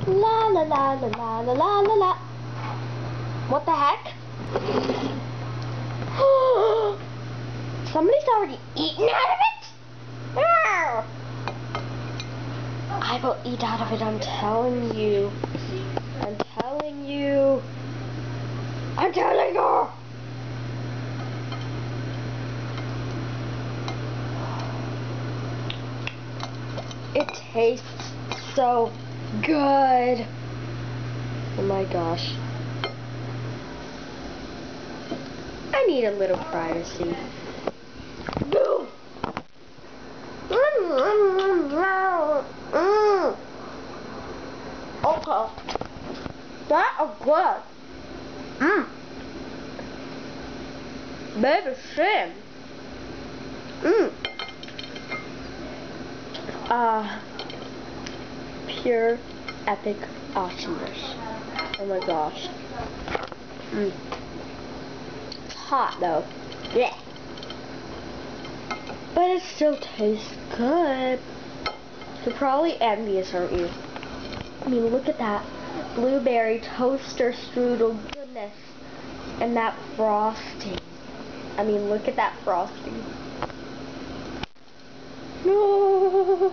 La la la la la la la la la. What the heck? Somebody's already eaten out of it? No! I will eat out of it, I'm telling you. I'm telling you. I'm telling you! It tastes so good. Oh my gosh. I need a little privacy. Boom! Okay. That is good. Baby shrimp. Pure epic awesomeness. Oh my gosh. It's hot though. Yeah. But it still tastes good. You're probably envious, aren't you? I mean, look at that blueberry toaster strudel goodness. And that frosting. I mean, look at that frosting. No.